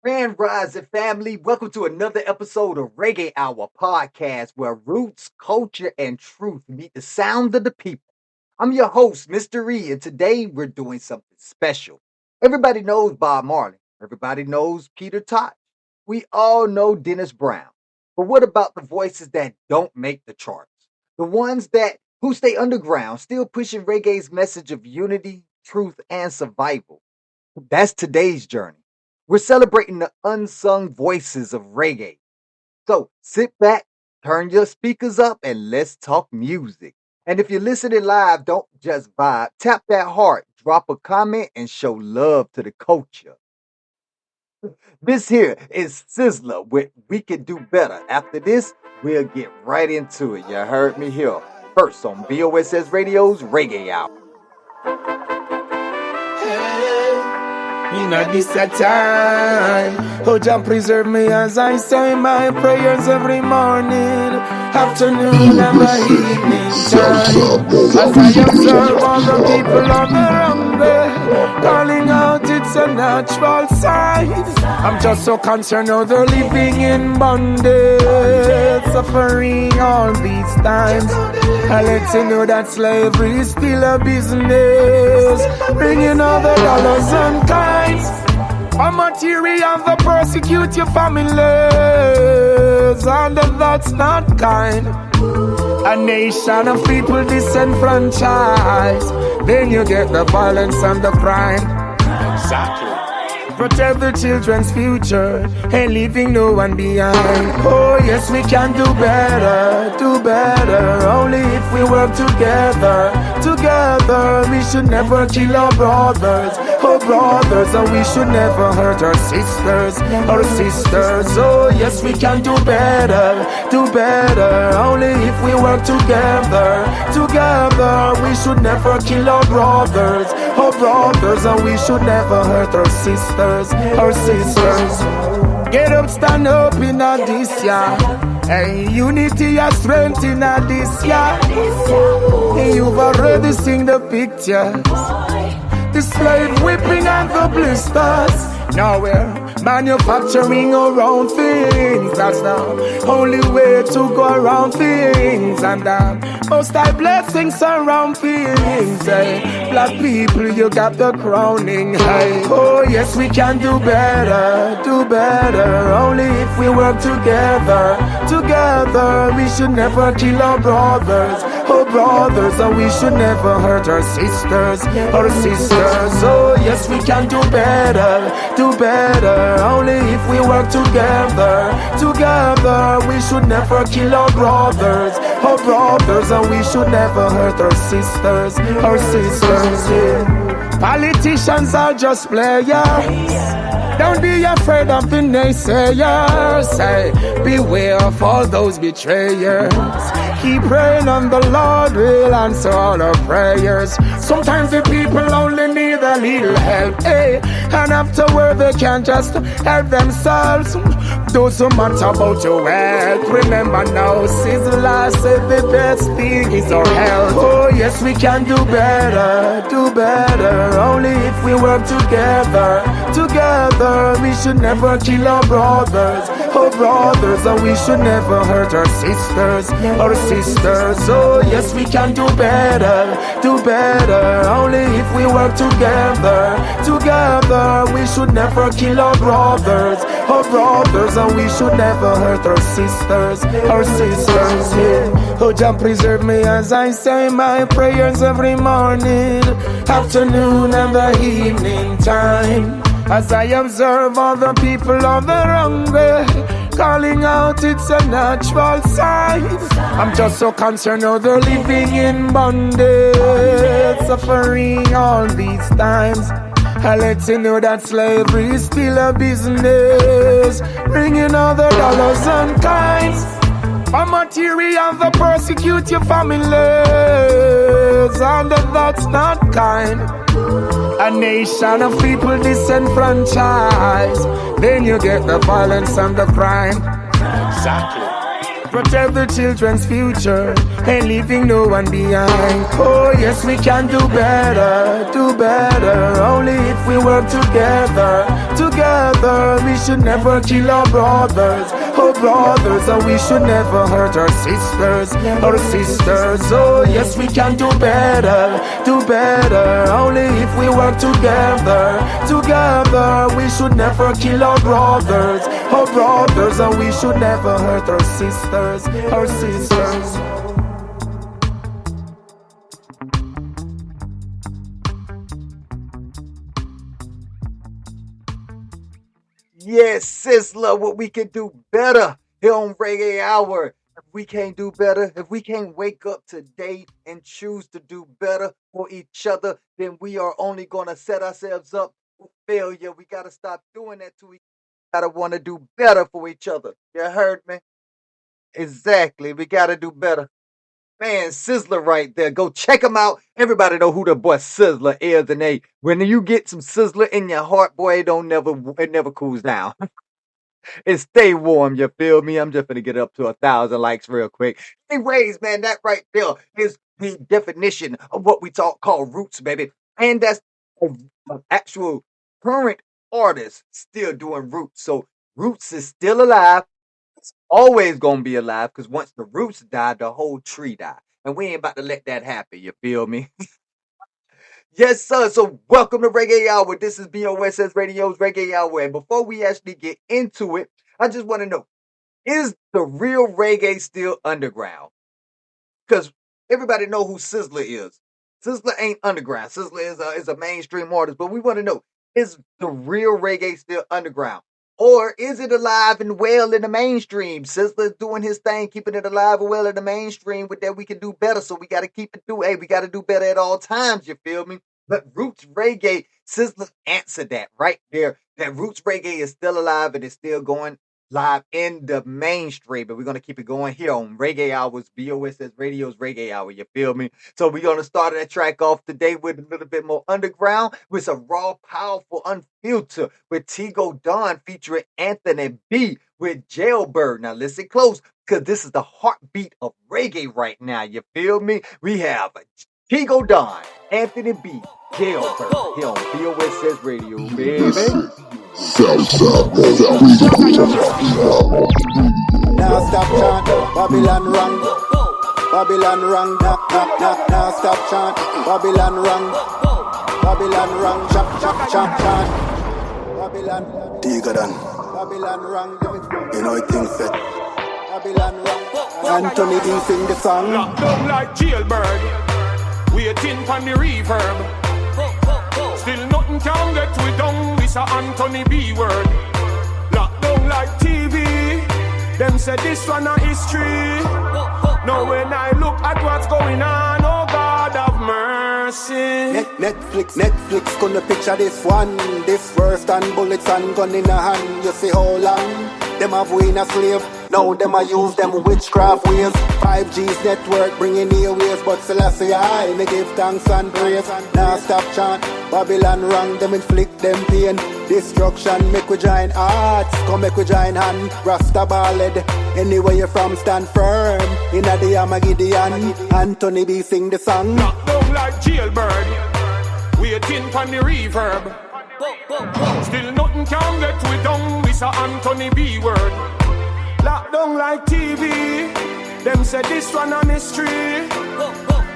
Grand Rising family, welcome to another episode of Reggae Hour Podcast, where roots, culture, and truth meet the sound of the people. I'm your host, Mr. E, and today we're doing something special. Everybody knows Bob Marley. Everybody knows Peter Tosh. We all know Dennis Brown. But what about the voices that don't make the charts? The ones that who stay underground, still pushing reggae's message of unity, truth, and survival. That's today's journey. We're celebrating the unsung voices of reggae. So sit back, turn your speakers up, and let's talk music. And if you're listening live, don't just vibe. Tap that heart, drop a comment, and show love to the culture. This here is Sizzla with We Can Do Better. After this, we'll get right into it. You heard me here. First on BOSS Radio's Reggae Hour. In a this a time, oh Jah preserve me as I say my prayers every morning, afternoon and the evening time. As I observe all the people on the runway, calling out it's a natural sign. I'm just so concerned how they're living in bondage, suffering all these times. I let you know that slavery is still a business, bringing all the dollars and kinds. A material that persecute your families, and that's not kind. A nation of people disenfranchised, then you get the violence and the crime. Exactly. Protect the children's future and leaving no one behind. Oh yes, we can do better, only if we work together. Together, we should never kill our brothers, and we should never hurt our sisters, Oh yes, we can do better, only if we work together. Together, we should never kill our brothers, and we should never hurt our sisters. Get up, stand up in a this year. Hey, unity and strength in a this year. You've already seen the pictures, the slave whipping and the blisters. Now we're manufacturing around things. That's the only way to go around things. And most high blessings around things. Hey, black people, you got the crowning. Hey, oh yes, we can do better, only if we work together. Together, we should never kill our brothers, and we should never hurt our sisters, Oh yes, we can do better, only if we work together. Together, we should never kill our brothers, and we should never hurt our sisters, Yeah. Politicians are just players. Don't be afraid of the naysayers. Say, beware of all those betrayers. Keep praying on the Lord will answer all our prayers. Sometimes the people only need a little help, hey, and afterward they can't just help themselves. Those who matter about your wealth, remember now, Sizzla said the best thing is our health. Oh yes, we can do better, only if we work together. Together, we should never kill our brothers, and we should never hurt our sisters, Oh yes, we can do better, only if we work together. Together, we should never kill our brothers, and we should never hurt our sisters, Yeah. Oh Jah preserve me as I say my prayers every morning, afternoon and the evening time. As I observe all the people on the runway, calling out it's a natural sign. I'm just so concerned how they're living in bondage, suffering all these times. I let you know that slavery is still a business, bringing all the dollars and kinds. A material that persecute your families, and that's not kind. A nation of people disenfranchised, then you get the violence and the crime. Exactly. Protect the children's future and leaving no one behind. Oh yes, we can do better, only if we work together. Together, brother. We should never kill our brothers. Oh brothers, and we should never hurt our sisters. Our sisters, oh yes we can do better. Do better, only if we work together. Together, we should never kill our brothers. Oh brothers, and we should never hurt our sisters. Our sisters. Yes, Sizzla, what we can do better here on Reggae Hour. If we can't do better, if we can't wake up today and choose to do better for each other, then we are only going to set ourselves up for failure. We got to stop doing that to each other. Got to want to do better for each other. You heard me? Exactly. We got to do better. Man, Sizzla right there. Go check him out. Everybody know who the boy Sizzla is. And when you get some Sizzla in your heart, boy, it never cools down. It stay warm, you feel me? I'm just gonna get up to 1,000 likes real quick. Anyways, man, that right there is the definition of what we call roots, baby. And that's an actual current artist still doing roots. So roots is still alive. It's always gonna be alive because once the roots die, the whole tree die. And we ain't about to let that happen, you feel me? Yes, sir. So welcome to Reggae Hour. This is BOSS Radio's Reggae Hour. And before we actually get into it, I just want to know, is the real reggae still underground? Because everybody know who Sizzla is. Sizzla ain't underground. Sizzla is a mainstream artist. But we want to know, is the real reggae still underground? Or is it alive and well in the mainstream? Sizzla's doing his thing, keeping it alive and well in the mainstream. With that, we can do better. So we got to keep it through. Hey, we got to do better at all times. You feel me? But roots reggae, Sizzla answered that right there. That roots reggae is still alive and it's still going live in the mainstream. But we're going to keep it going here on Reggae Hours, BOSS Radio's Reggae Hour. You feel me? So we're going to start that track off today with a little bit more underground with some raw, powerful, unfiltered with Teego Don featuring Anthony B with Jailbird. Now listen close because this is the heartbeat of reggae right now. You feel me? We have Teego Don, Anthony B, Jailbird here on BOSS Radio, baby. Now stop chant, Babylon rang. Babylon rang, now stop chant, Babylon rang. Babylon rang, chant. Babylon, Teego Don. Babylon rang, you know it things set. Babylon rang, Anthony D sing the song. Locked down like Jailbird, waiting for the reverb. Still nothing can get we down, we saw Anthony B word. Locked down like TV, them say this one a history. Now when I look at what's going on, oh God of mercy. Netflix gonna picture this one. This verse and bullets and gun in a hand. You see how long them have we in a slave. Now them a use them witchcraft ways. 5G's network bringing new ways. But Selassie I me give thanks and praise. Now stop chant, Babylon wrong. Them inflict them pain, destruction. Make we join hearts, come make we join hand. Rasta ballad, anywhere you from stand firm. Inna the Armageddon, Anthony B sing the song. Locked down like Jailbird, waiting for the reverb. Still nothing can get we down, we saw Anthony B word. Locked down like TV, them say this one a mystery.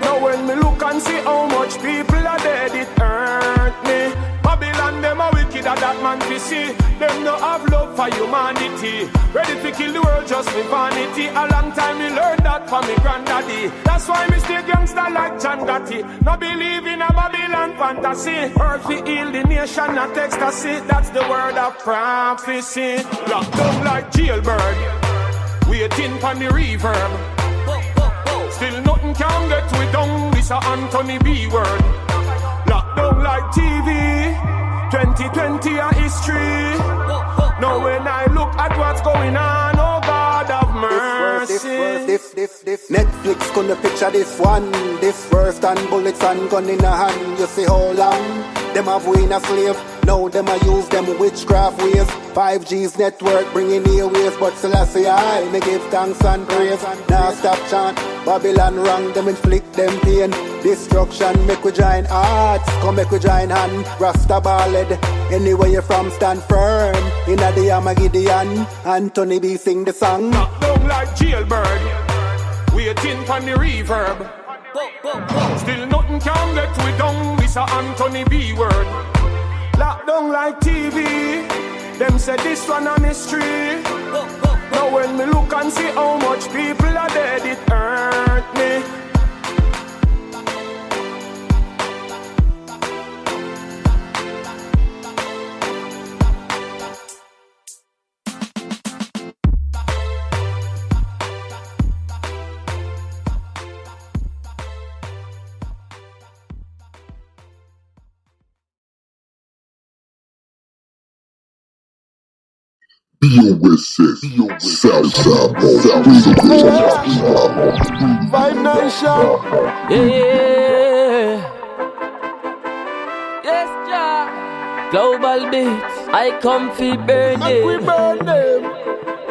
Now when me look and see how much people are dead, it hurt me. Babylon, them a wicked at that man to see. Them no have love for humanity. Ready to kill the world just with vanity. A long time me learned that from me granddaddy. That's why me stay gangster like John Gotti. No believe in a Babylon fantasy. Earth we heal the nation, not ecstasy. That's the word of prophecy. Locked up like Jailbird, waiting for the reverb. Still nothing can get we down, we saw Anthony B word. Locked down like TV, 2020 a history. Now when I look at what's going on, oh God of mercy. This Netflix gonna picture this one. This verse and bullets and gun in a hand. You see how long them have we in a slave. Now them a use them witchcraft ways. 5G's network bringing new ways. But Selassie I me give thanks and praise. Now stop chant, Babylon wrong. Them inflict them pain, destruction. Make we join hearts, come make we join hand. Rasta ballad, anywhere you from stand firm. Inna the Armageddon, Anthony B sing the song. Knock down like jailbird, waiting for the reverb. Still nothing can get we down, Mr. Anthony B word. Lock down like TV, them say this one a mystery. Now when me look and see how much people are dead, it hurt me. Five Nation. Yeah. Yes, Jah. Global beats. I come fi burn Make we them. burn them,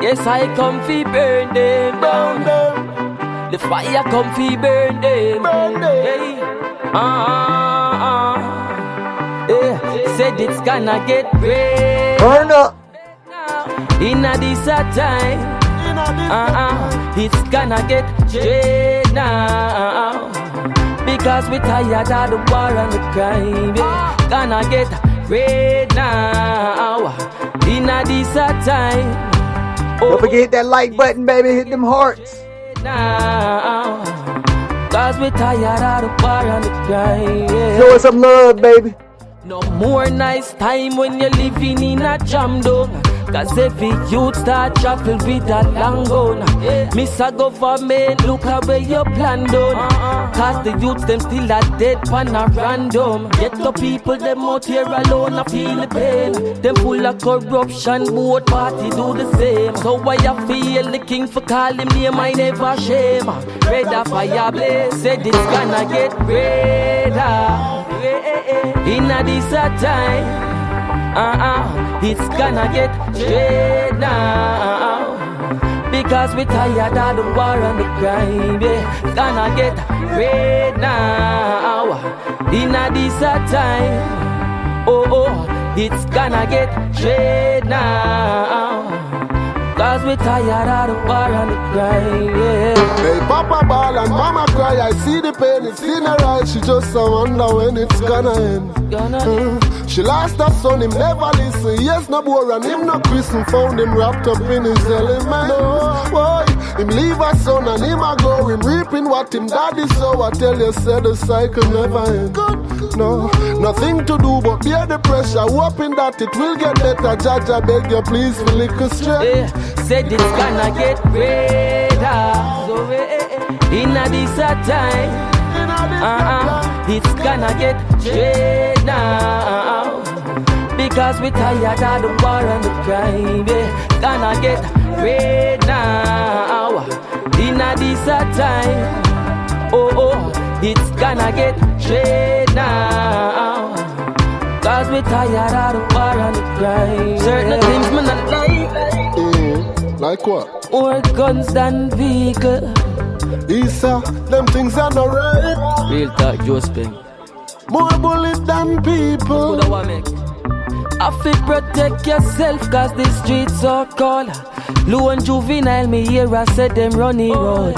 Yes, I come fi burn them burn down. them, The fire come fi burn them. burn them. Hey. Yeah. Said it's gonna get red Burn up. now. Inna this a time. Inna this It's gonna get straight now. Because we tired of the war and the crime. Yeah. Gonna get red now. Inna this a time. Don't forget hit that like button, baby. Hit them hearts. Now. Cause we tired of the war and the crime. Yeah. Show us some love, baby. No more nice time when you're living in a jam zone. Cause every youth start travel with a long gun. Miss a government, look at where your plan done. Cause the youths them still a dead pan a random. Get the people them out here alone a feel the pain. Them full of corruption, both party do the same. So why you feel the king for call him name I never shame. Red a fire blaze, said it's gonna get redder. Inna this a time, it's gonna get straight now. Because we tired of the war and the crime, yeah. Gonna get red now. Inna this a time, it's gonna get straight now. Cause we tired of the war and the crime, yeah. Hey, Papa ball and Mama cry. I see the pain, it's in her eyes. She just a wonder when it's gonna end. She lost her son, him never listen. Yes, no boy and him no Christian. Found him wrapped up in his element. No, boy, him leave her son and him a go. Him reaping what him daddy sow. I tell you, said the cycle never end. No, nothing to do but bear the pressure. Hoping that it will get better. Judge, I beg you, please, for liquor straight. Yeah, said it's gonna get redder. So inna this a time, it's gonna get straight now. Because we tired of the war and the crime, yeah. Gonna get red now. Inna this a time, it's gonna get straight now. Cause we tired of the war and the crime. Certain things me not like. Like what? More guns than vehicle. Easah, them things are not right. Real talk, Jhoe Speng. More bullets than people. What do I make? I feel protect yourself cause the streets are cold. Lone juvenile me here I said them running road.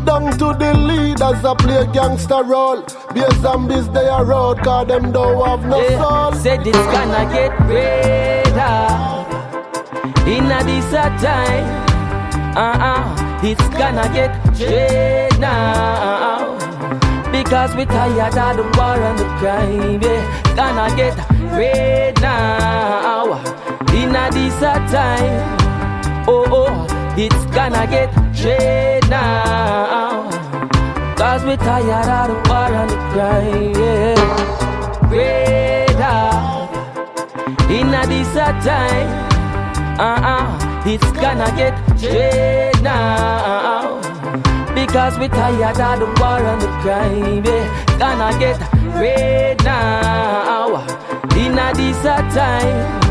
Down to the leaders a play gangster role. Be zombies they are road cause them don't have no soul. Said it's gonna get redder. Inna this a time, it's gonna get straight now. Because we tired of the war and the crime, yeah. Gonna get red now. Inna this a time, it's gonna get straight now. Cause we tired of the war and the crime, yeah. Redder. Inna this a time, it's gonna get straight now. Because we tired of the war and the crime, yeah. Gonna get red now. Inna this a time,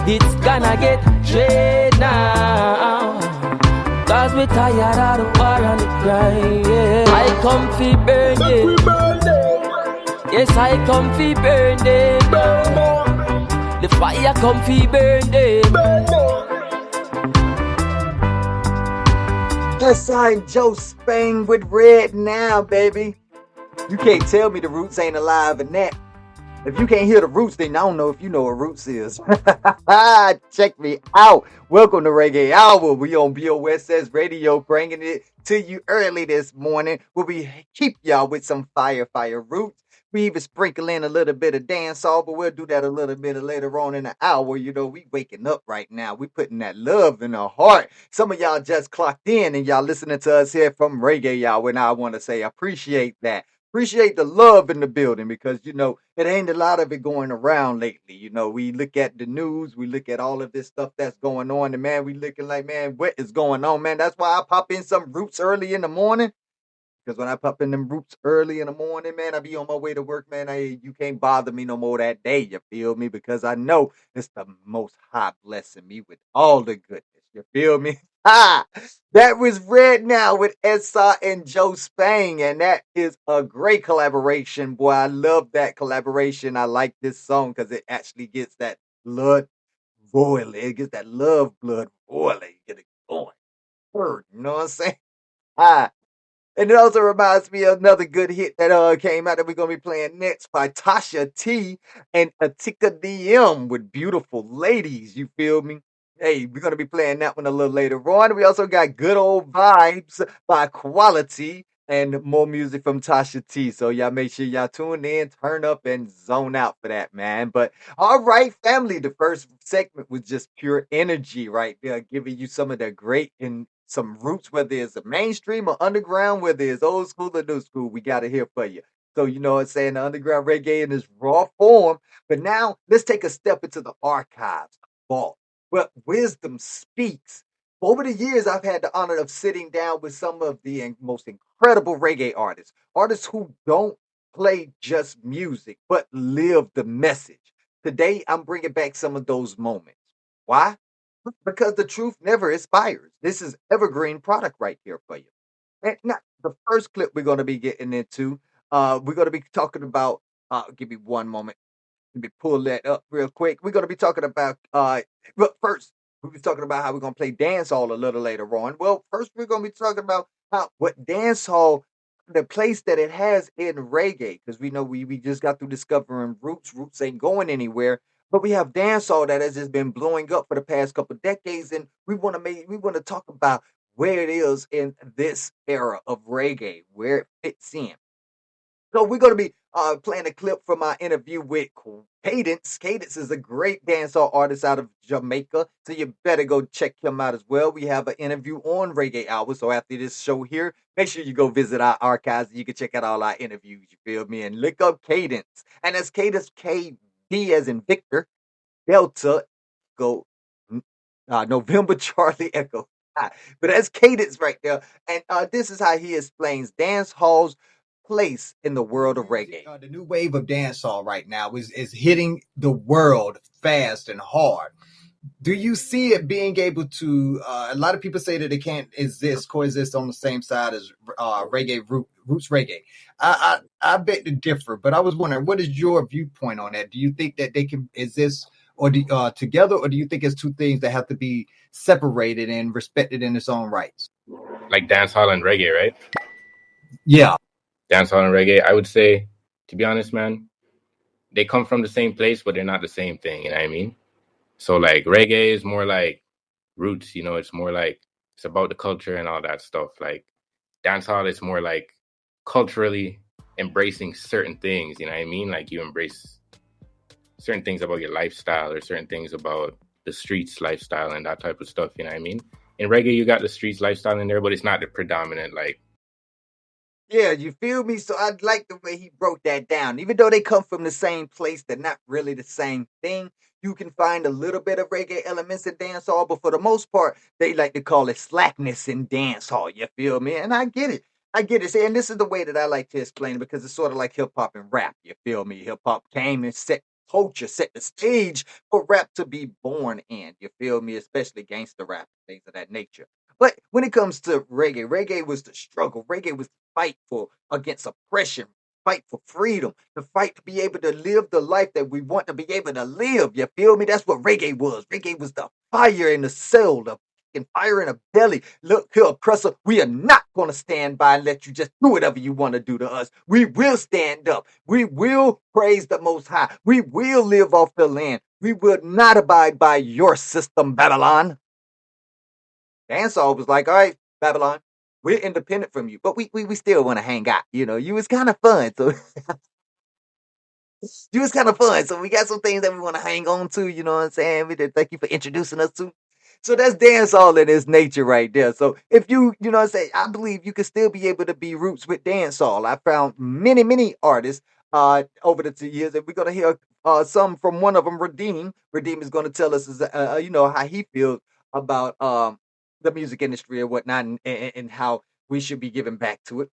it's gonna get straight now. Cause we we tired of the war and the crime, yeah. I come fi burn them. Yes, I come fi burn them. The fire come fi burn them. Yes, I'm Jhoe Speng with Red Now, baby. You can't tell me the Roots ain't alive in that. If you can't hear the Roots, then I don't know if you know what Roots is. Check me out. Welcome to Reggae Hour. We on BOSS Radio, bringing it to you early this morning, where we keep y'all with some fire Roots. We even sprinkle in a little bit of dancehall, but we'll do that a little bit later on in the hour. You know, we waking up right now. We putting that love in our heart. Some of y'all just clocked in and y'all listening to us here from Reggae Hour, and I want to say appreciate that. Appreciate the love in the building, because you know it ain't a lot of it going around lately. You know, we look at the news, we look at all of this stuff that's going on, and man, we looking like, man, what is going on, man? That's why I pop in some Roots early in the morning. Because when I pop in them Roots early in the morning, man, I be on my way to work, man. You can't bother me no more that day. You feel me? Because I know it's the Most High blessing me with all the goodness. You feel me? That was Red Now with Easah and Jhoe Speng, and that is a great collaboration, boy. I love that collaboration. I like this song because it actually gets that blood boiling. It gets that love blood boiling. Get it going. Word, you know what I'm saying? Ah. And it also reminds me of another good hit that came out that we're gonna be playing next by Tasha T and Atika with Beautiful Ladies. You feel me? Hey, we're gonna be playing that one a little later on. We also got Good Old Vybz by Quality and more music from Tasha T. So y'all make sure y'all tune in, turn up, and zone out for that, man. But all right, family, the first segment was just pure energy right there, giving you some of the great and some roots, whether it's a mainstream or underground, whether it's old school or new school, we got it here for you. So, you know what I'm saying? The underground reggae in its raw form. But now let's take a step into the archives, vault, where wisdom speaks. Over the years, I've had the honor of sitting down with some of the most incredible reggae artists who don't play just music, but live the message. Today, I'm bringing back some of those moments. Why? Because the truth never expires. This is evergreen product right here for you. And now, the first clip we're going to be getting into, we're going to be talking about. Give me one moment. Let me pull that up real quick. We're going to be talking about. But first, we'll be talking about how we're going to play dancehall a little later on. Well, first we're going to be talking about how what dancehall, the place that it has in reggae, because we know we just got through discovering roots. Roots ain't going anywhere. But we have dancehall that has just been blowing up for the past couple of decades, and we want to talk about where it is in this era of reggae, where it fits in. So we're going to be playing a clip from our interview with Cadence. Cadence is a great dancehall artist out of Jamaica, so you better go check him out as well. We have an interview on Reggae Hour, so after this show here, make sure you go visit our archives. You can check out all our interviews, you feel me, and look up Cadence. And that's Cadence, KD as in Victor, Delta, go November Charlie Echo. But that's Cadence right there. And this is how he explains dance hall's place in the world of reggae. The new wave of dancehall right now is hitting the world fast and hard. Do you see it being able to? A lot of people say that it can't coexist on the same side as reggae roots reggae. I beg to differ, but I was wondering, what is your viewpoint on that? Do you think that they can exist or together, or do you think it's two things that have to be separated and respected in its own rights? Like dancehall and reggae, right? Yeah. Dancehall and reggae, I would say, to be honest, man, they come from the same place, but they're not the same thing. You know what I mean? So like reggae is more like roots, you know, it's more like it's about the culture and all that stuff. Like dancehall is more like culturally embracing certain things, you know what I mean? Like you embrace certain things about your lifestyle or certain things about the streets lifestyle and that type of stuff, you know what I mean? In reggae, you got the streets lifestyle in there, but it's not the predominant, like. Yeah, you feel me? So I like the way he broke that down. Even though they come from the same place, they're not really the same thing. You can find a little bit of reggae elements in dancehall, but for the most part, they like to call it slackness in dancehall. You feel me? And I get it. I get it. See, and this is the way that I like to explain it, because it's sort of like hip hop and rap. You feel me? Hip hop came and set culture, set the stage for rap to be born in. You feel me? Especially gangster rap and things of that nature. But when it comes to reggae was the struggle. Reggae was the fight for against oppression, fight for freedom, the fight to be able to live the life that we want to be able to live. You feel me? That's what reggae was. Reggae was the fire in the cell, the fire in the belly. Look here, oppressor, we are not going to stand by and let you just do whatever you want to do to us. We will stand up. We will praise the Most High. We will live off the land. We will not abide by your system, Babylon. Dancehall was like, all right, Babylon, we're independent from you, but we still want to hang out. You was kind of fun. So you was kind of fun. So we got some things that we want to hang on to, you know what I'm saying? We did thank you for introducing us to. So that's dancehall in its nature right there. So if you know what I'm saying, I believe you can still be able to be roots with dancehall. I found many artists over the 2 years, and we're gonna hear some from one of them, Redeemm. Redeemm is gonna tell us how he feels about the music industry and whatnot, and how we should be giving back to it,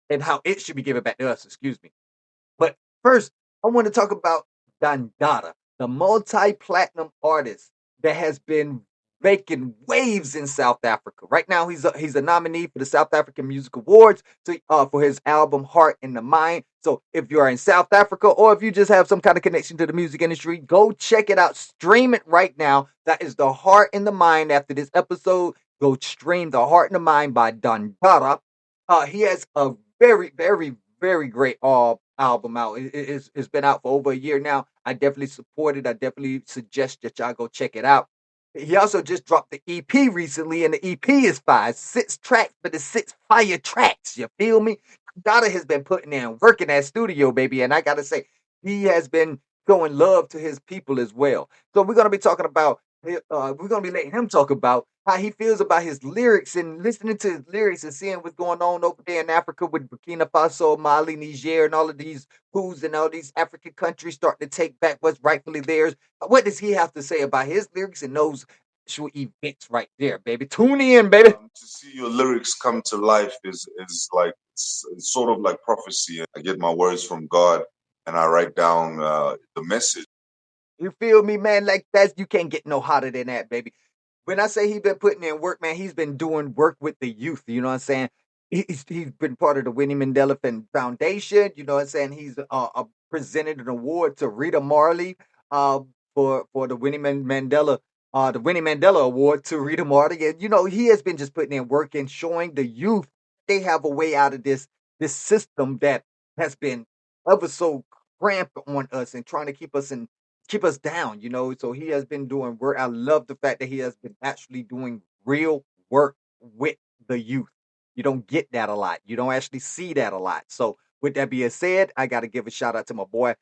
and how it should be given back to us, excuse me. But first, I want to talk about Dandada, the multi-platinum artist that has been making waves in South Africa. Right now, he's a nominee for the South African Music Awards for his album Heart in the Mind. So if you are in South Africa, or if you just have some kind of connection to the music industry, go check it out. Stream it right now. That is the Heart in the Mind. After this episode, go stream the Heart in the Mind by Dandada. He has a very great album out. It's been out for over a year now. I definitely support it. I definitely suggest that y'all go check it out. He also just dropped the EP recently, and the EP is 6 tracks, but it's 6 fire tracks. You feel me? Dada has been putting in work in that studio, baby, and I gotta say, he has been showing love to his people as well. So we're gonna be talking about we're gonna be letting him talk about how he feels about his lyrics and listening to his lyrics and seeing what's going on over there in Africa with Burkina Faso, Mali, Niger, and all of these coups and all these African countries starting to take back what's rightfully theirs. What does he have to say about his lyrics and those actual events right there, baby? Tune in, baby. To see your lyrics come to life is like it's sort of like prophecy. I get my words from God and I write down the message. You feel me, man? Like you can't get no hotter than that, baby. When I say he's been putting in work, man, he's been doing work with the youth. You know what I'm saying? He's been part of the Winnie Mandela Foundation. You know what I'm saying? He's presented an award to Rita Marley uh, for the Winnie Mandela Award to Rita Marley. And he has been just putting in work and showing the youth they have a way out of this system that has been ever so cramped on us and trying to keep us down, So he has been doing work. I love the fact that he has been actually doing real work with the youth. You don't get that a lot. You don't actually see that a lot. So with that being said, I got to give a shout out to my boy.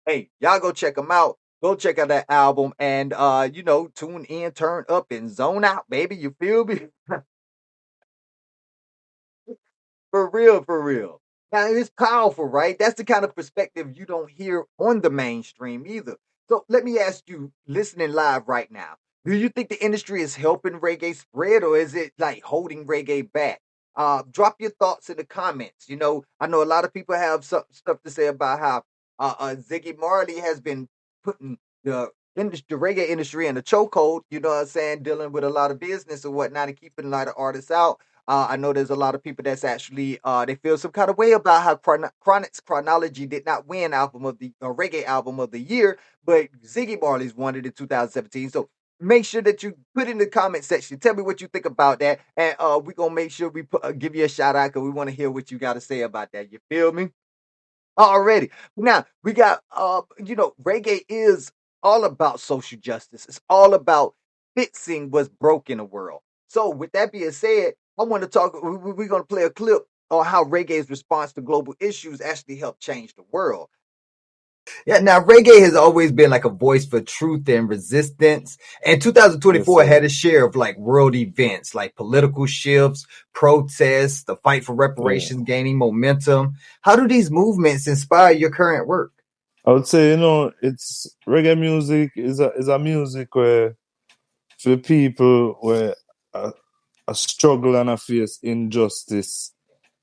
Hey, y'all go check him out. Go check out that album and tune in, turn up, and zone out, baby. You feel me? For real, for real. Now it's powerful, right? That's the kind of perspective you don't hear on the mainstream either. So let me ask you, listening live right now, do you think the industry is helping reggae spread, or is it like holding reggae back? Drop your thoughts in the comments. I know a lot of people have some stuff to say about how Ziggy Marley has been putting the reggae industry in a chokehold. You know what I'm saying? Dealing with a lot of business and whatnot, and keeping a lot of artists out. I know there's a lot of people that's actually they feel some kind of way about how Chronic's Chronology did not win album of the reggae album of the year, but Ziggy Marley's won it in 2017. So make sure that you put in the comment section. Tell me what you think about that, and we're gonna make sure we give you a shout out because we want to hear what you got to say about that. You feel me? Already. Now we got reggae is all about social justice. It's all about fixing what's broke in the world. So with that being said, I want to talk. We're going to play a clip on how reggae's response to global issues actually helped change the world. Yeah, now reggae has always been like a voice for truth and resistance. And 2024 had a share of like world events, like political shifts, protests, the fight for reparations gaining momentum. How do these movements inspire your current work? I would say, it's reggae music is a music where for the people where a struggle and a face injustice.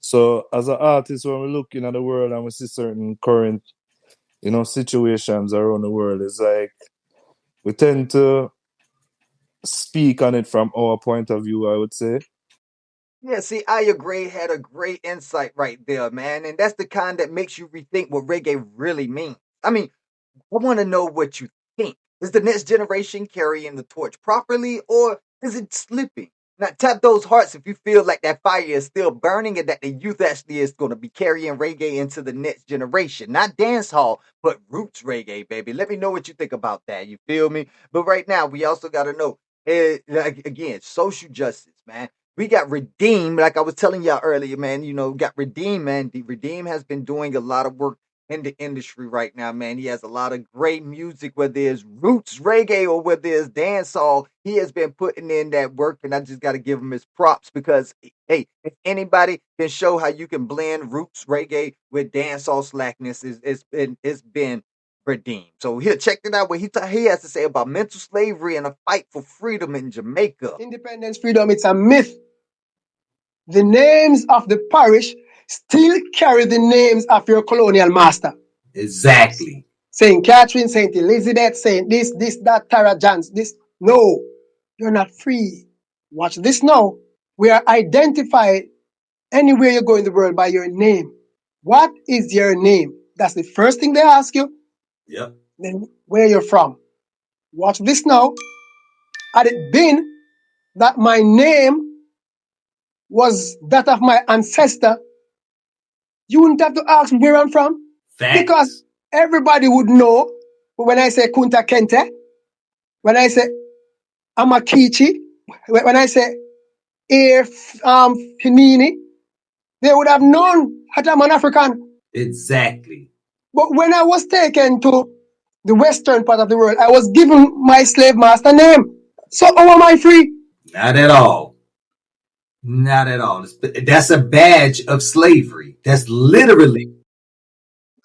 So as an artist, when we're looking at the world and we see certain current, situations around the world, it's like we tend to speak on it from our point of view, I would say. Yeah, see, I agree. Had a great insight right there, man. And that's the kind that makes you rethink what reggae really means. I mean, I want to know what you think. Is the next generation carrying the torch properly or is it slipping? Now, tap those hearts if you feel like that fire is still burning and that the youth actually is going to be carrying reggae into the next generation. Not dance hall, but roots reggae, baby. Let me know what you think about that. You feel me? But right now, we also got to know, like, again, social justice, man. We got Redeemm, like I was telling y'all earlier, man. Got Redeemm, man. The Redeemm has been doing a lot of work in the industry right now, man. He has a lot of great music, whether it's roots reggae or whether it's dancehall. He has been putting in that work, and I just got to give him his props because, hey, if anybody can show how you can blend roots reggae with dancehall slackness, it's been Redeemm. So here, check it out. What he has to say about mental slavery and a fight for freedom in Jamaica. Independence, freedom, it's a myth. The names of the parish still carry the names of your colonial master. Exactly. Saint Catherine, Saint Elizabeth, Saint this, that, Tara Johns, this. No, you're not free. Watch this now. We are identified anywhere you go in the world by your name. What is your name? That's the first thing they ask you. Yep. Then where you're from. Watch this now. Had it been that my name was that of my ancestor, you wouldn't have to ask me where I'm from. Facts. Because everybody would know when I say Kunta Kente, when I say Amakichi, when I say Air Finini, they would have known that I'm an African. Exactly. But when I was taken to the western part of the world, I was given my slave master name. So how am I free? Not at all. Not at all. That's a badge of slavery. That's literally.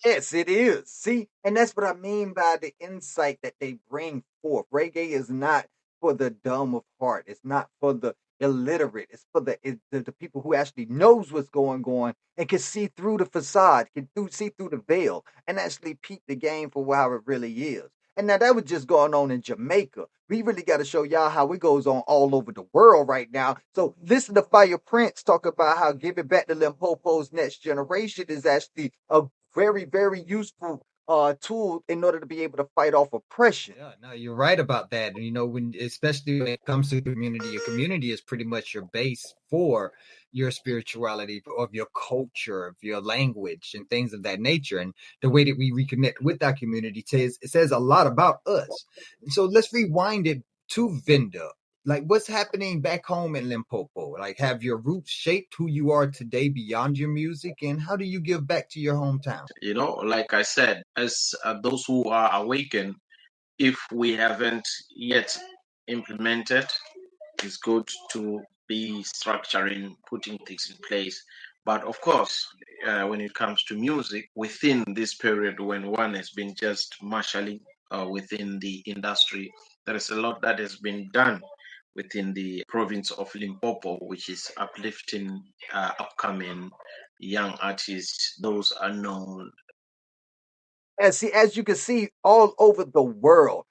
Yes, it is. See, and that's what I mean by the insight that they bring forth. Reggae is not for the dumb of heart. It's not for the illiterate. It's for the people who actually knows what's going on and can see through the facade, see through the veil, and actually peep the game for how it really is. And now that was just going on in Jamaica. We really got to show y'all how it goes on all over the world right now. So listen to Fire Prince talk about how giving back to Limpopo's next generation is actually a very, very useful tool in order to be able to fight off oppression. Yeah, no, you're right about that. When especially when it comes to community, your community is pretty much your base for your spirituality, of your culture, of your language, and things of that nature. And the way that we reconnect with our community says a lot about us. So let's rewind it to Vinda. Like, what's happening back home in Limpopo? Like, have your roots shaped who you are today beyond your music, and how do you give back to your hometown? Like I said, as those who are awakened, if we haven't yet implemented, it's good to be structuring, putting things in place. But of course, when it comes to music, within this period when one has been just marshalling within the industry, there is a lot that has been done within the province of Limpopo, which is uplifting upcoming young artists, those unknown. As you can see, all over the world,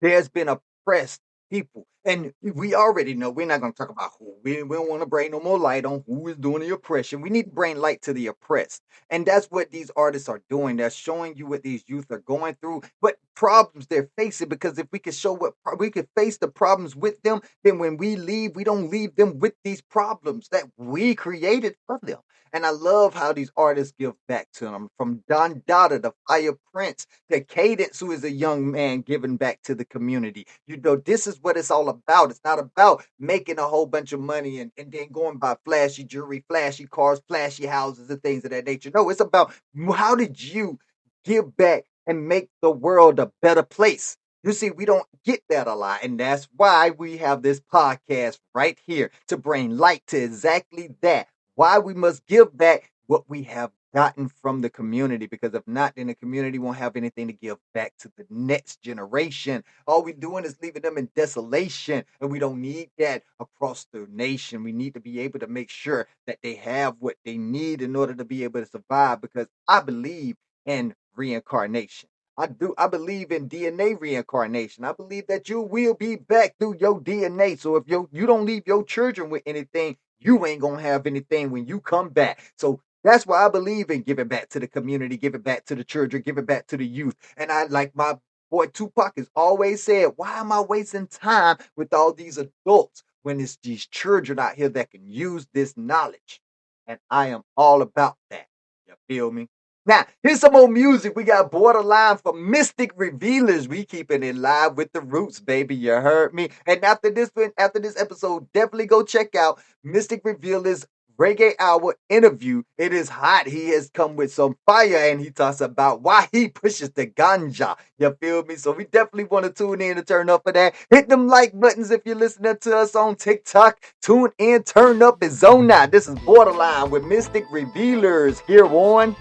there's been oppressed people. And we already know we're not going to talk about who. We don't want to bring no more light on who is doing the oppression. We need to bring light to the oppressed. And that's what these artists are doing. They're showing you what these youth are going through, what problems they're facing. Because if we can show we could face the problems with them, then when we leave, we don't leave them with these problems that we created for them. And I love how these artists give back to them. From Don Dada, the Fire Prince, to Cadence, who is a young man giving back to the community. This is what it's all about. It's not about making a whole bunch of money and then going by flashy jewelry, flashy cars, flashy houses, and things of that nature. No, it's about how did you give back and make the world a better place? You see, we don't get that a lot. And that's why we have this podcast right here to bring light to exactly that. Why we must give back what we have gotten from the community, because if not, then the community won't have anything to give back to the next generation. All we're doing is leaving them in desolation, and we don't need that across the nation. We need to be able to make sure that they have what they need in order to be able to survive, because I believe in reincarnation. I do. I believe in DNA reincarnation. I believe that you will be back through your DNA. So if you don't leave your children with anything, you ain't gonna have anything when you come back. So that's why I believe in giving back to the community, giving back to the children, giving back to the youth. And I, like my boy Tupac has always said, why am I wasting time with all these adults when it's these children out here that can use this knowledge? And I am all about that. You feel me? Now, here's some more music. We got Borderline from Mystic Revealers. We keeping it live with the roots, baby. You heard me. And after this episode, definitely go check out Mystic Revealers Reggae Hour interview. It is hot. He has come with some fire and he talks about why he pushes the ganja. You feel me? So we definitely want to tune in and turn up for that. Hit them like buttons if you're listening to us on TikTok. Tune in, turn up, and zone out. This is Borderline with Mystic Revealers here on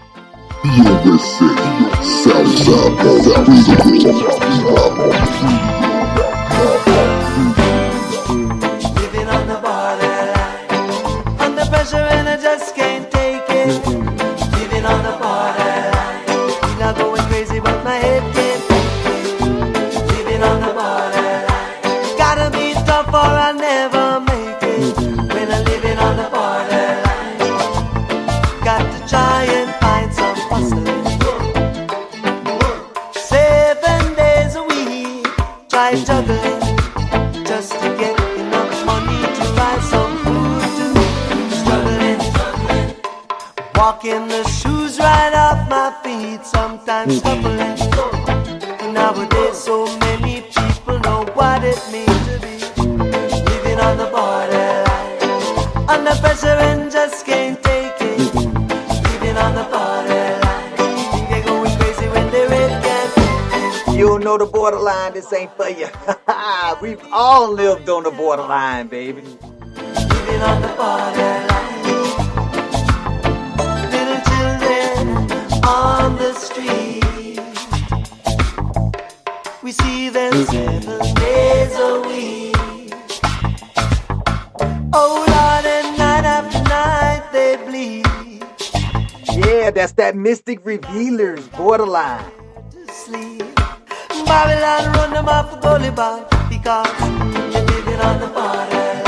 Living on the borderline, under pressure and I just can't take it. Living on the borderline, I'm not going crazy but my head can't take it. Living on the borderline, gotta be tough or I'll never make it. When I'm living on the borderline, got to try and find some hustling. 7 days a week, try juggling just to get enough money to buy some food to eat. Struggling, walking the shoes right off my feet, sometimes stumbling. Nowadays so many people know what it means to be living on the borderline, under pressure and just can't take it. Living on the borderline, think they're going crazy when they're red can't. You don't know the borderline, this ain't for you. We've all lived on the borderline, baby. Living on the borderline, little children on the street. We see them 7 days a week. Oh Lord, and night after night they bleed Yeah, that's that Mystic Revealers Borderline. to sleep. Babylon run them off the gully bar because they're living on the borderline,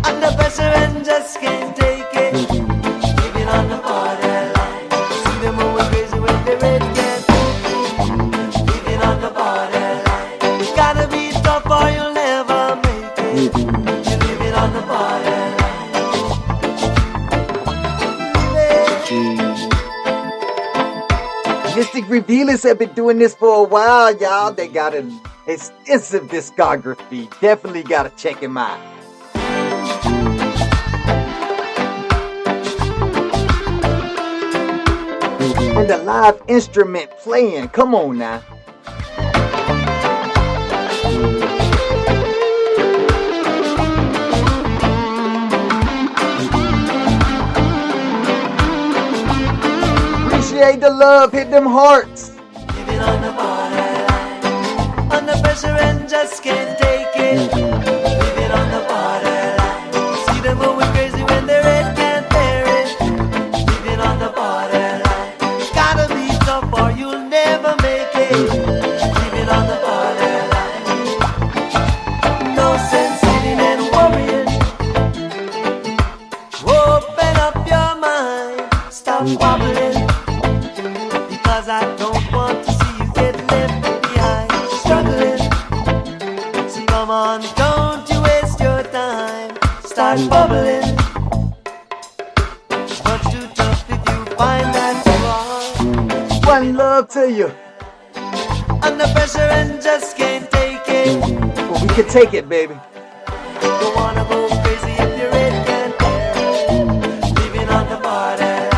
under pressure and just can't take it. Living on the borderline, see them going crazy when they're red can't. Living on the borderline, gotta be tough or you'll never make it. You're living on the borderline. Mystic Revealers have been doing this for a while, y'all. They got an extensive discography. Definitely gotta check him out. And the live instrument playing. Come on now. Appreciate the love, hit them hearts. Living on the borderline, under pressure and just can't take it. Living on the borderline, see them going crazy when they're red can't bear it. Living on the borderline, gotta be tough or you'll never make it. Living on the borderline, no sense sitting and worrying. Open up your mind, stop wobbling. Because I don't want to see you get left behind, struggling. So come on, don't you waste your time. Start bubbling. It's much too tough if you find that you are One love to you. under pressure and just can't take it. Well, we can take it, baby. Don't wanna go crazy if you're red can't bear it. Living on the borderline,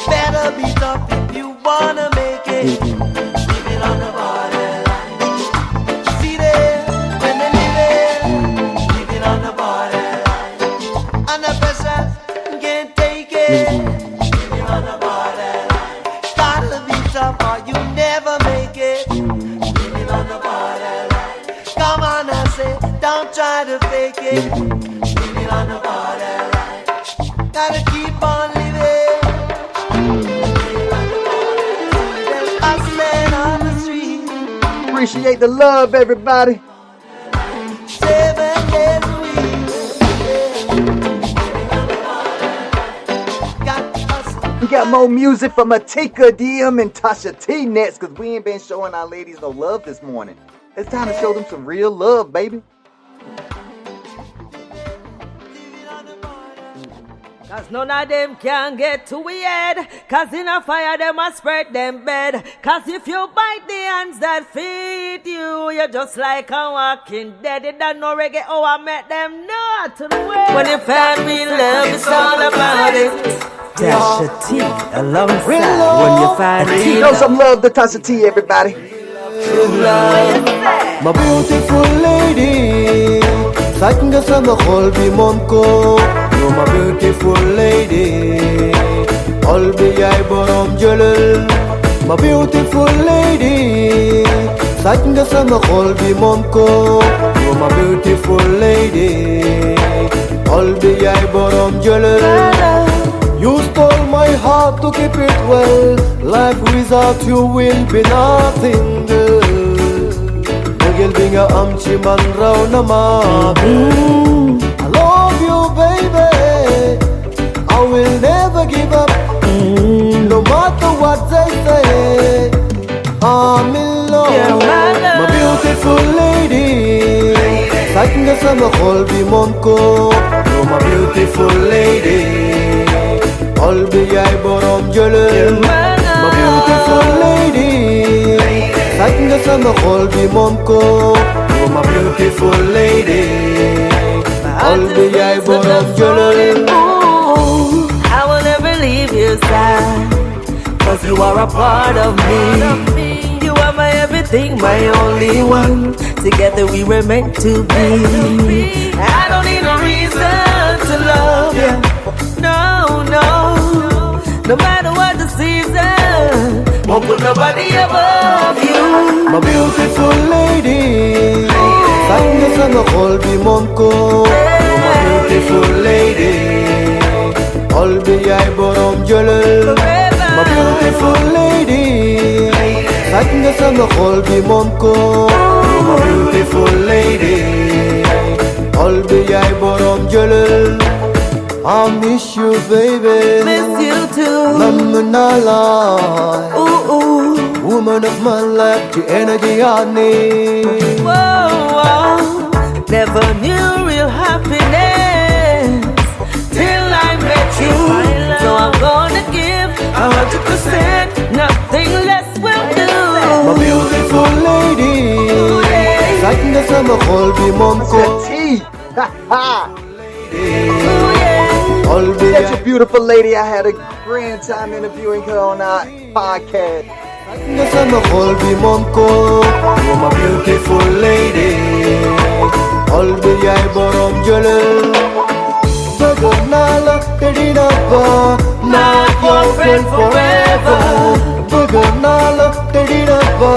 better be tough if you wanna make it. Living on the borderline, see them when they live. Living on the borderline, under pressure can't take it. Living on the borderline, gotta be tough or you never make it. Living on the borderline, come on I say, don't try to fake it. Living on the borderline, gotta keep on living. Living on the borderline, hustling on the street. Appreciate the love, everybody. 7 days a week. got more music from Atika, Redeemm, and Tasha T next, because we ain't been showing our ladies no love this morning. It's time to show them some real love, baby. Cause none of them can get to we head. Cause in a fire them a spread them bed. Cause if you bite the hands that feed you, you're just like a walking dead. It don't know reggae, oh I met them know to the way. When you find real love, it's all about it. Tasha T alongside when you find real love. Some love to Tasha T, everybody. My beautiful lady, sakin sa mahal bimom ko. You're my beautiful lady, all be I borom jalal. My beautiful lady, sakin sa mahal bimom ko. You're my beautiful lady, all be I borom jalal. You stole my heart to keep it well. Life without you will be nothing, girl. Bugil binga amchi man raw na mabi. I love you, baby. I will never give up, no matter what they say. I'm in love, my beautiful lady. Sakin ka sa mahal bimom ko. You're my beautiful lady, all be I borom jalal. My beautiful lady, sakin ka sa mahal bimom ko. You're my beautiful lady, all be I borom jalal. I will never leave your side, cause you are a part of me. You are my everything, my only one. Together we were meant to be. I don't need a reason to love you. No, no. No matter what the season, won't put nobody above you. My beautiful lady, sakin ka sa mahal bimom ko. You're my beautiful lady, all be I borom jalal. My beautiful lady, sakin ka sa mahal bimom ko. You're my beautiful lady, all be I borom jalal. I miss you, baby. Miss you too. Mama Nile, ooh, ooh. Woman of my life, the energy I need. Whoa, whoa. Never knew real happiness till I met you. So I'm gonna give 100%. Nothing less will do. My beautiful lady, sakin ka sa mahal bimom ko. T. Ha ha. All be Such a beautiful lady. I had a grand time interviewing her on our podcast. sakin ka sa mahal bimom ko. You're my beautiful lady, all be I borom jalal. Baganala tedina pa, not your friend forever. Baganala tedina pa,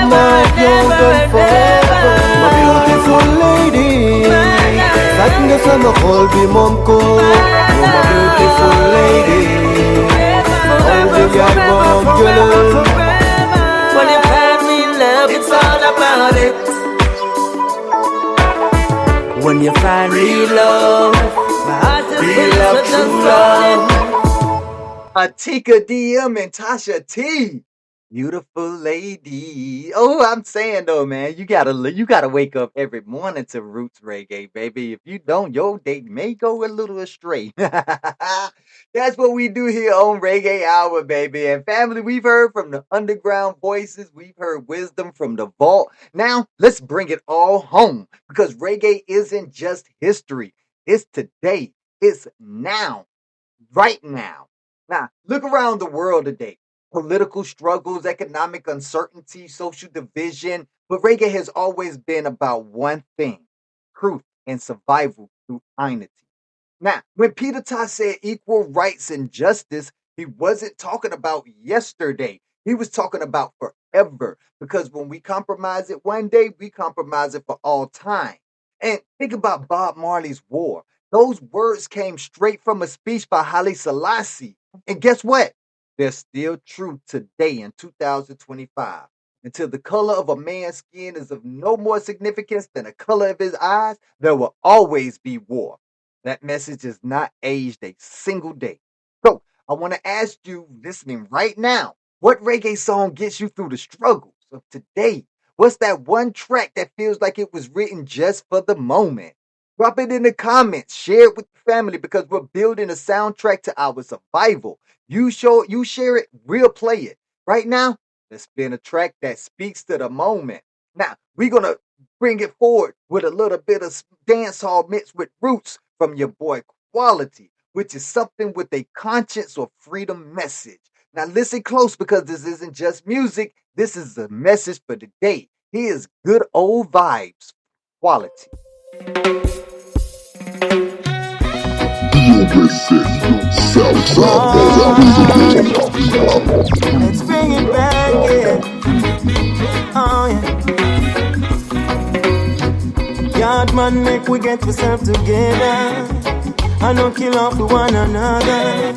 not your friend forever. My beautiful lady, sakin ka sa mahal bimom ko. You're my beautiful lady, all be I borom jalal. When you find me love, it's all about it. When you find real love, my heart is full of true love. Atika, Redeemm, and Tasha T. Beautiful lady. Oh, I'm saying though, man, you gotta wake up every morning to roots reggae, baby. If you don't, your day may go a little astray. That's what we do here on Reggae Hour, baby. And family, we've heard from the underground voices, we've heard wisdom from the vault. Now, let's bring it all home because reggae isn't just history. It's today. It's now. Right now. Now, look around the world today. Political struggles, economic uncertainty, social division. But reggae has always been about one thing: truth and survival through unity. Now, when Peter Tosh said equal rights and justice, he wasn't talking about yesterday. He was talking about forever. Because when we compromise it one day, we compromise it for all time. And think about Bob Marley's war. Those words came straight from a speech by Haile Selassie. And guess what? They're still true today in 2025. Until the color of a man's skin is of no more significance than the color of his eyes, there will always be war. That message is not aged a single day. So I want to ask you, listening right now, what reggae song gets you through the struggles of today? What's that one track that feels like it was written just for the moment? Drop it in the comments. Share it with the family because we're building a soundtrack to our survival. You share it, we'll play it. Right now, let's spin a track that speaks to the moment. Now, we're gonna bring it forward with a little bit of dancehall mixed with roots from your boy Quality, which is something with a conscience or freedom message. Now listen close because this isn't just music. This is the message for the day. Here's good old vibes. Quality. Let's bring it back, yeah. Oh, yeah. Yard man, make we get ourselves together. I no kill off with one another.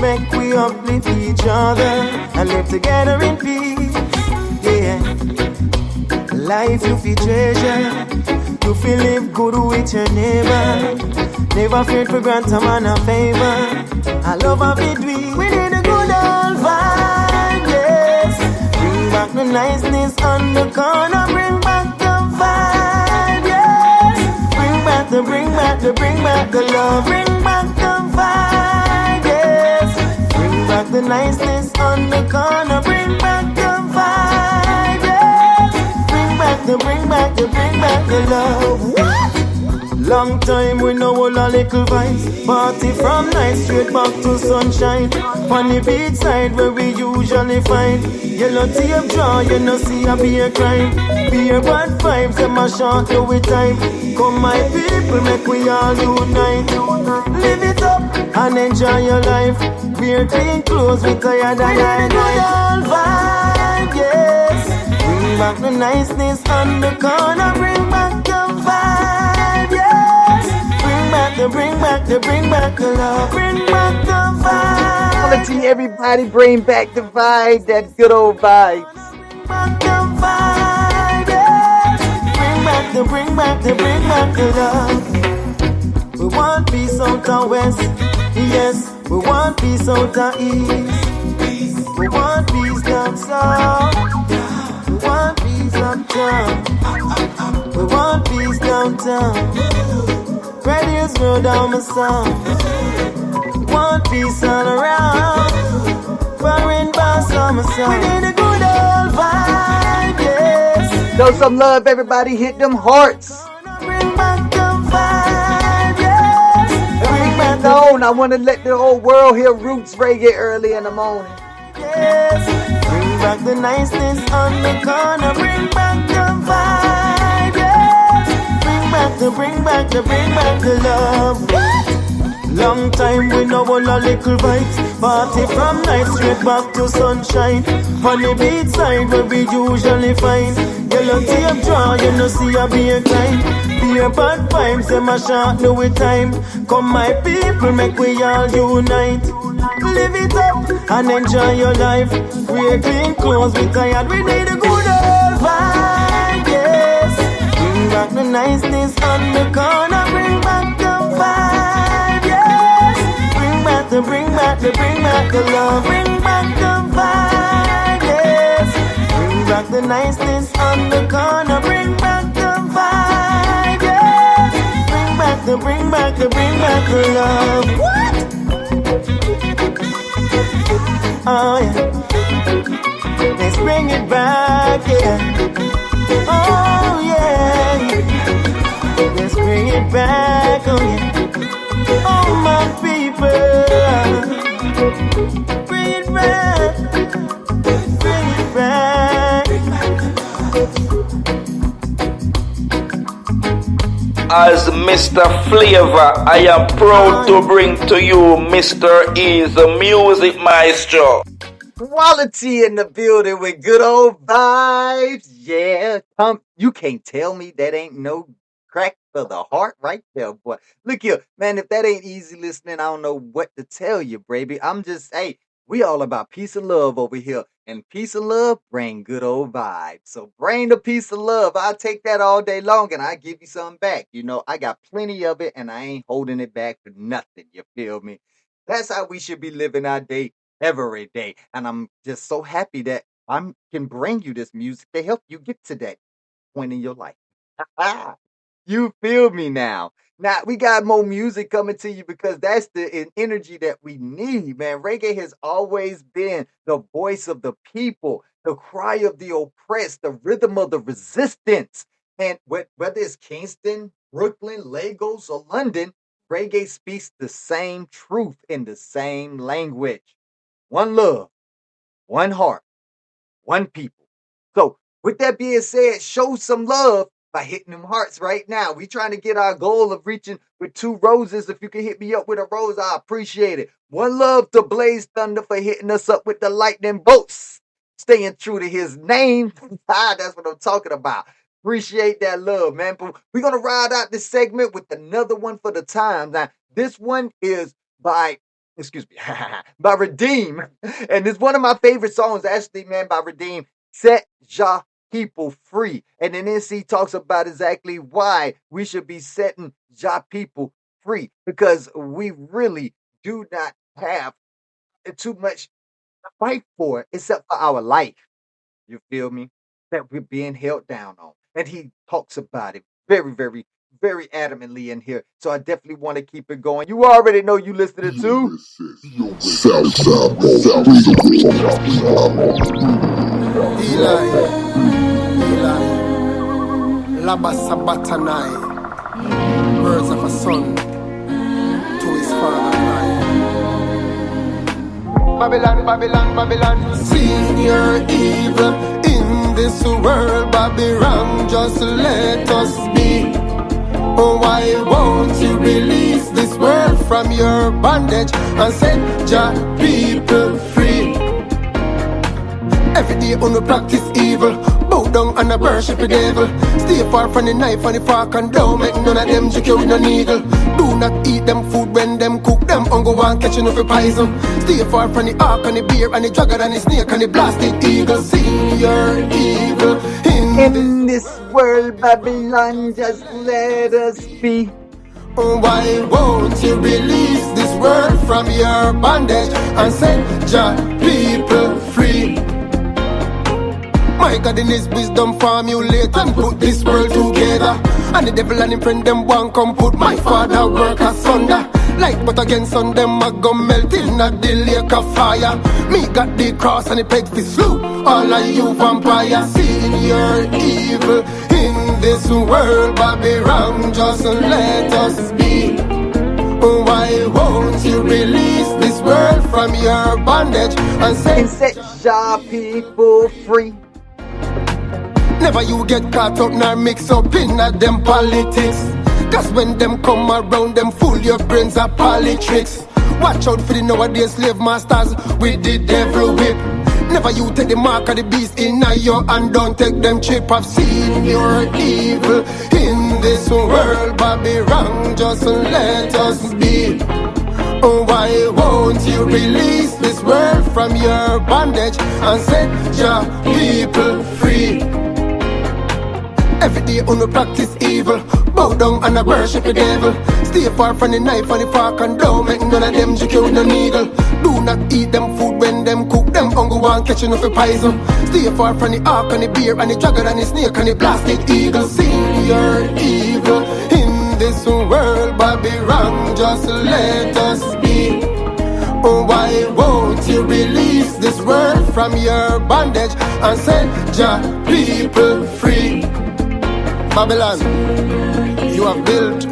Make we uplift each other and live together in peace. Yeah. Life you feel treasure. You feel live good with your neighbor. Never afraid for grant a man a favor. I love how we do it. We need a good old vibe, yes. Bring back the niceness on the corner. Bring back the vibe, yes. Bring back the love. Bring back the vibe, yes. Bring back the niceness on the corner. Bring back the vibe, yes. Bring back the love. What? Long time we know all a little vibes. Party from night straight back to sunshine. On the beach side where we usually find yellow tape draw, you know see a beer crime. Beer bad vibes, them a short do with time. Come my people, make we all unite. Live it up and enjoy your life. Wear clean clothes, we tired and I all vibe, yes. Bring back the niceness on the corner. Bring back the vibe, yes. Bring back the love. Bring back the vibe. Quality, everybody, bring back the vibe, that good old vibes. Bring back the vibe, yes. Bring back the love. We want peace out and west, yes. We want peace out and east. We want peace down south. We want peace uptown. We want peace downtown. Radio's roll down my sound. We want peace all around. Foreign boss on my sound. We need a good old vibe, yes. Show some love, everybody. Hit them hearts. Bring back the vibe, yes. Bring back the No, I want to let the whole world hear roots reggae early in the morning. yes. Bring back the niceness on the corner. Bring back the vibe, yes. Bring back the love. What? Long time we know all a little vibes. Party from night straight back to sunshine. On the beach side where we usually find yellow tape draw, you know see a beer kind. Beer bad vibes, them a short do with time. Come my people, make we all unite. Live it up and enjoy your life. Wear clean clothes, we tired, we need a good old vibe, yes. Bring back the niceness on the corner. Bring back the vibe, yes. Bring back the love. Bring back the vibe, yes. Bring back the niceness on the corner. Bring back the vibe, yes. Bring back the love. What? Oh yeah. Let's bring it back, yeah. Oh yeah. Let's bring it back, oh yeah. Oh my people. Bring it back. Bring it back. As Mr. Flavor, I am proud to bring to you Mr. Easah, music maestro. Quality in the building with good old vibes. Yeah, you can't tell me that ain't no crack for the heart right there, boy. Look here, man, if that ain't easy listening, I don't know what to tell you, baby. I'm just, hey, we all about peace and love over here. And peace and love bring good old vibes. So bring the peace of love. I'll take that all day long and I'll give you some back. You know, I got plenty of it and I ain't holding it back for nothing. You feel me? That's how we should be living our day every day. And I'm just so happy that I can bring you this music to help you get to that point in your life. You feel me now? Now we got more music coming to you because that's the energy that we need, man. Reggae has always been the voice of the people, the cry of the oppressed, the rhythm of the resistance. And whether it's Kingston, Brooklyn, Lagos, or London, reggae speaks the same truth in the same language. One love, one heart, one people. So, with that being said, show some love by hitting them hearts right now. We trying to get our goal of reaching with 2 roses. If you can hit me up with a rose, I appreciate it. One love to Blaze Thunder for hitting us up with the lightning bolts. Staying true to his name. That's what I'm talking about. Appreciate that love, man. But we're going to ride out this segment with another one for the time. Now, this one is by Redeemm. And it's one of my favorite songs, actually, man, by Redeemm. Set Jah people free. And then NC talks about exactly why we should be setting Jah people free. Because we really do not have too much to fight for except for our life. You feel me? That we're being held down on. And he talks about it very, very, very adamantly in here. So I definitely want to keep it going. You already know you listening to Eli, Labasabatanai, words of a son to his father cry. Babylon, Babylon, Babylon, see your evil in this world, Babylon, just let us be. Oh, why won't you release this world from your bondage and set your people free? Every day on the practice evil, bow down and a worship the devil. Stay far from the knife and the fork and don't make none of them joke you with no needle. Do not eat them food when them cook them and go on catching up a poison. Stay far from the ark and the bear and the dragon and the snake and the blasted eagle. See your evil in this world, Babylon, just let us be. Oh, why won't you release this world from your bondage and set your people free? My God in his wisdom formulate and put this world together. And the devil and him friend them want come put my father work asunder. Like but against on them I go melt in a the lake of fire. Me got the cross and the peg to slew all of you vampires. Seeing your evil in this world, Babylon, just let us be. Oh, why won't you release this world from your bondage and set your people free? Never you get caught up nor mix up in them politics. Cause when them come around, them fool your brains are politics. Watch out for the nowadays slave masters with the devil whip. Never you take the mark of the beast in your hand, don't take them chip. I've seen your evil in this world, Babylon, just let us be. Oh, why won't you release this world from your bondage and set your people free? Every day on the practice evil, bow down and I worship the devil. Stay far from the knife and the fork and don't make none of them joke you with no needle. Do not eat them food when them cook them and go on catching up a poison. Stay far from the ark and the bear and the dragon and the snake and the blasted eagle. See your evil in this world, Babylon, just let us be. Oh, why won't you release this world from your bondage and set your people free? Babylon, you have built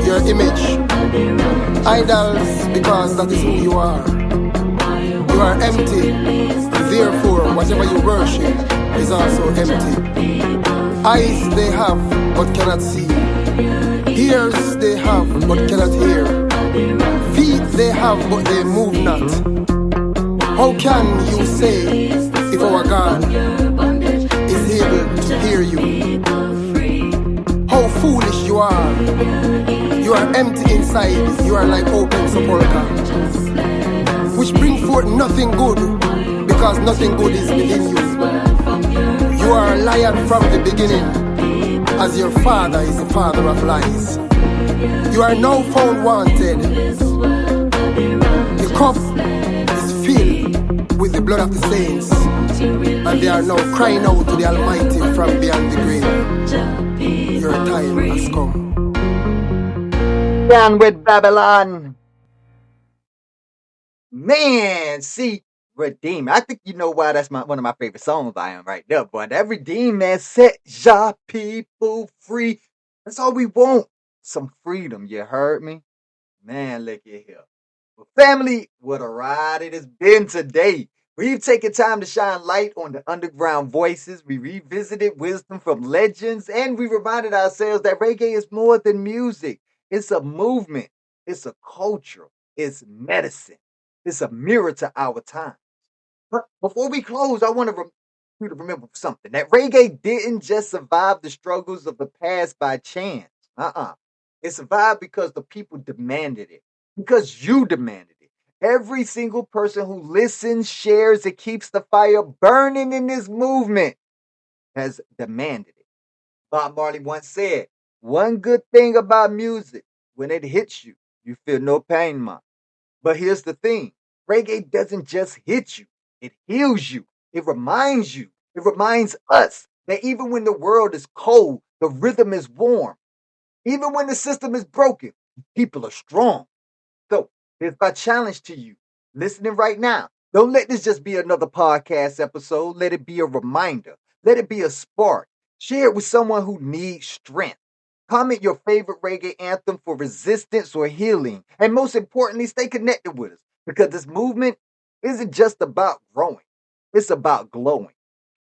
your image, idols, because that is who you are. You are empty, therefore whatever you worship is also empty. Eyes they have but cannot see, ears they have but cannot hear, feet they have but they move not. How can you say if our God is able to hear you? How foolish you are. You are empty inside. You are like open sepulchre, which bring forth nothing good, because nothing good is within you. You are a liar from the beginning, as your father is the father of lies. You are now found wanted, The cup is filled with the blood of the saints, and they are now crying out to the Almighty from beyond the grave. Your time has come. Down with Babylon. Man, see, Redeemm. I think you know why that's one of my favorite songs I am right there. But that Redeemm, man, set your people free. That's all we want. Some freedom, you heard me? Man, look at here. Well, family, what a ride it has been today. We've taken time to shine light on the underground voices. We revisited wisdom from legends, and we reminded ourselves that reggae is more than music. It's a movement. It's a culture. It's medicine. It's a mirror to our time. But before we close, I want you to remember something. That reggae didn't just survive the struggles of the past by chance. It survived because the people demanded it. Because you demanded it. Every single person who listens, shares, and keeps the fire burning in this movement has demanded it. Bob Marley once said, one good thing about music, when it hits you, you feel no pain, man. But here's the thing. Reggae doesn't just hit you. It heals you. It reminds you. It reminds us that even when the world is cold, the rhythm is warm. Even when the system is broken, people are strong. So here's my challenge to you. Listening right now. Don't let this just be another podcast episode. Let it be a reminder. Let it be a spark. Share it with someone who needs strength. Comment your favorite reggae anthem for resistance or healing. And most importantly, stay connected with us. Because this movement isn't just about growing. It's about glowing.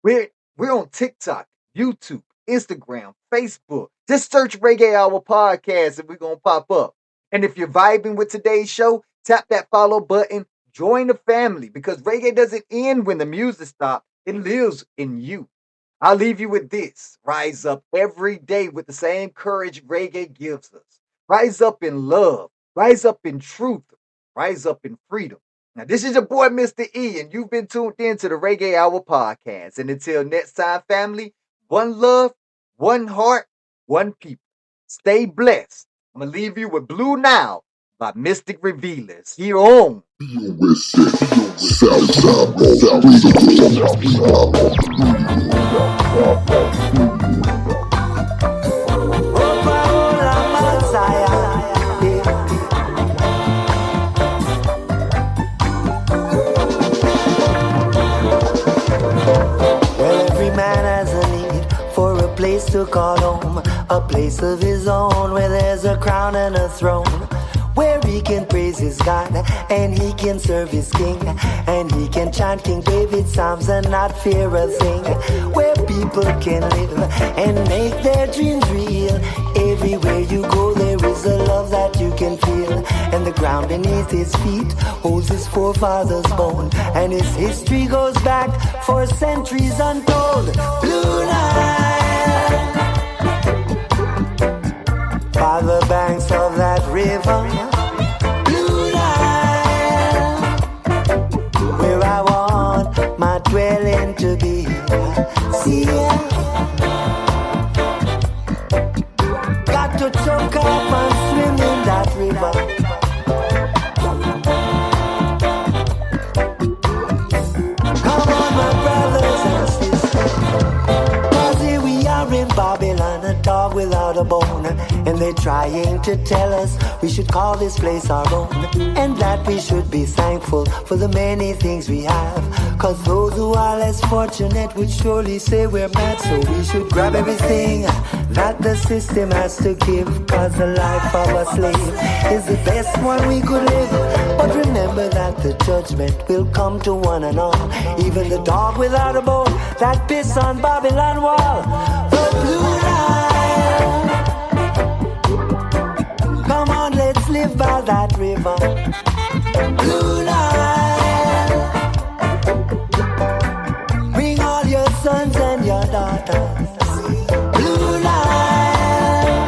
We're on TikTok, YouTube, Instagram, Facebook. Just search Reggae Hour Podcast and we're going to pop up. And if you're vibing with today's show, tap that follow button. Join the family because reggae doesn't end when the music stops. It lives in you. I'll leave you with this. Rise up every day with the same courage reggae gives us. Rise up in love. Rise up in truth. Rise up in freedom. Now, this is your boy, Mr. E, and you've been tuned in to the Reggae Hour Podcast. And until next time, family, one love, one heart, one people. Stay blessed. I'm going to leave you with Blue Nile by Mystic Revealers here on place to call home, a place of his own where there's a crown and a throne, where he can praise his God and he can serve his King, and he can chant King David's psalms and not fear a thing, where people can live and make their dreams real. Everywhere you go there is a love that you can feel, and the ground beneath his feet holds his forefathers' bone, and his history goes back for centuries untold. Blue Nile by the banks of that river, Blue Nile, where I want my dwelling to be. See ya. Got to choke up and swim in that river. Come on, my brothers and sisters, 'cause here we are in Babylon, a dog without a bone. And they're trying to tell us we should call this place our own, and that we should be thankful for the many things we have. 'Cause those who are less fortunate would surely say we're mad. So we should grab everything that the system has to give, 'cause the life of a slave is the best one we could live. But remember that the judgment will come to one and all, even the dog without a bone that piss on Babylon wall. The Blue Nile, come on, let's live by that river. Blue Nile, bring all your sons and your daughters. Blue Nile,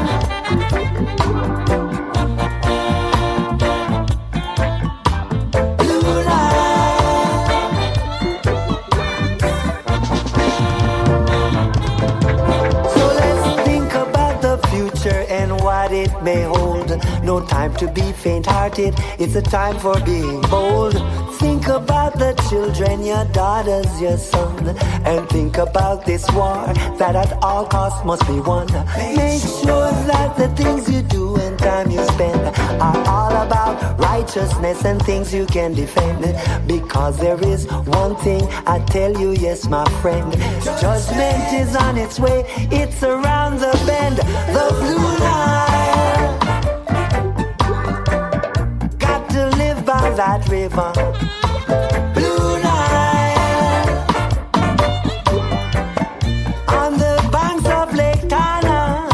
Blue Nile. So let's think about the future and what what it may hold. No time to be faint-hearted, it's a time for being bold. Think about the children, your daughters, your son, and think about this war that at all costs must be won. Make sure that the things you do and time you spend are all about righteousness and things you can defend. Because there is one thing I tell you, yes, my friend, judgment is on its way, it's around the bend. The blue line, got to live by that river. Blue line, on the banks of Lake Tana.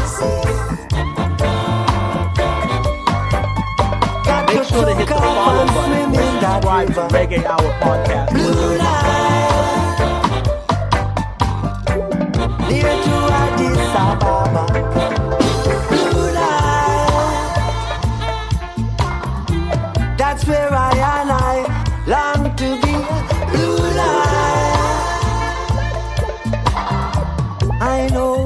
Make sure to hit the follow button and subscribe to Reggae Hour Podcast. Blue line, near to Addis Ababa. Blue line, that's where I long to be. Blue line, I know.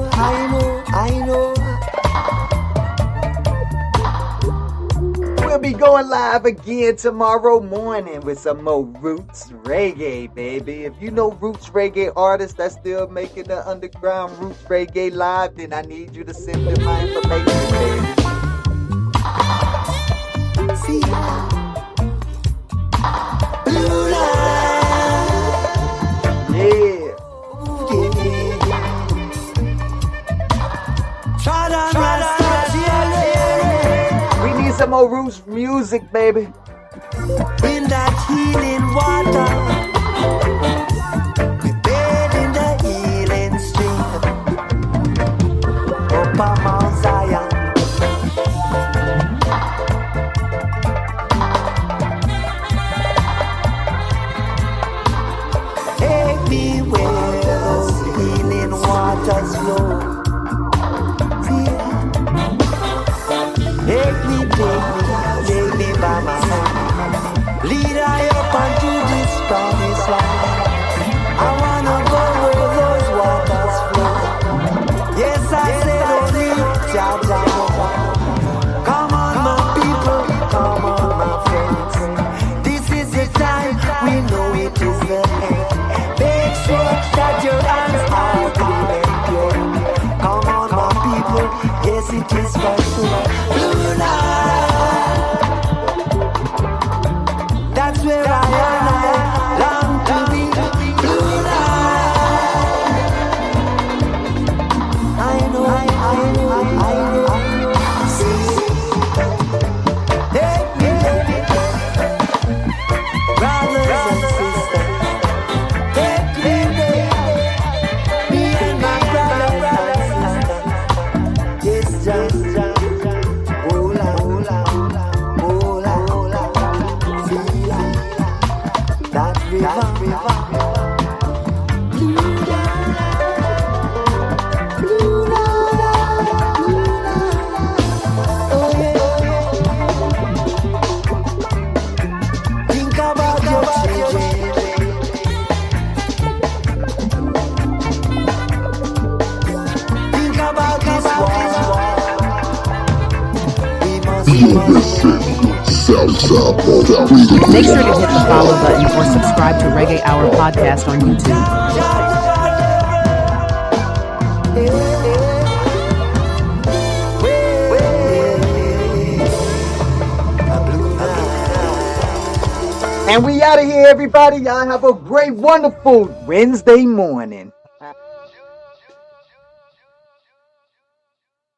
We'll be going live again tomorrow morning with some more roots reggae, baby. If you know roots reggae artists that's still making the underground roots reggae live, then I need you to send them my information, baby. See ya. Blue line, Yeah. We need some more roots music, baby. In that healing water, we bathe in the healing stream. Up on Mount Zion. Take me where those healing waters flow. Take me by my side. Lead I up onto this promised land. I wanna go where those waters flow. Yes, I said only Jah Jah. Come on, my people, come on, my friends. This is the time, we know it is the end. Make sure that your hands are clean and pure. Come on, my people, yes, it is for sure. Blue line, that's where I long to be. Blue line, I know. See, take me, brothers and sisters, take me, me and my brothers and sisters. Yes, just. Make sure to hit the follow button or subscribe to Reggae Hour Podcast on YouTube. And we out of here, everybody. Y'all have a great, wonderful Wednesday morning.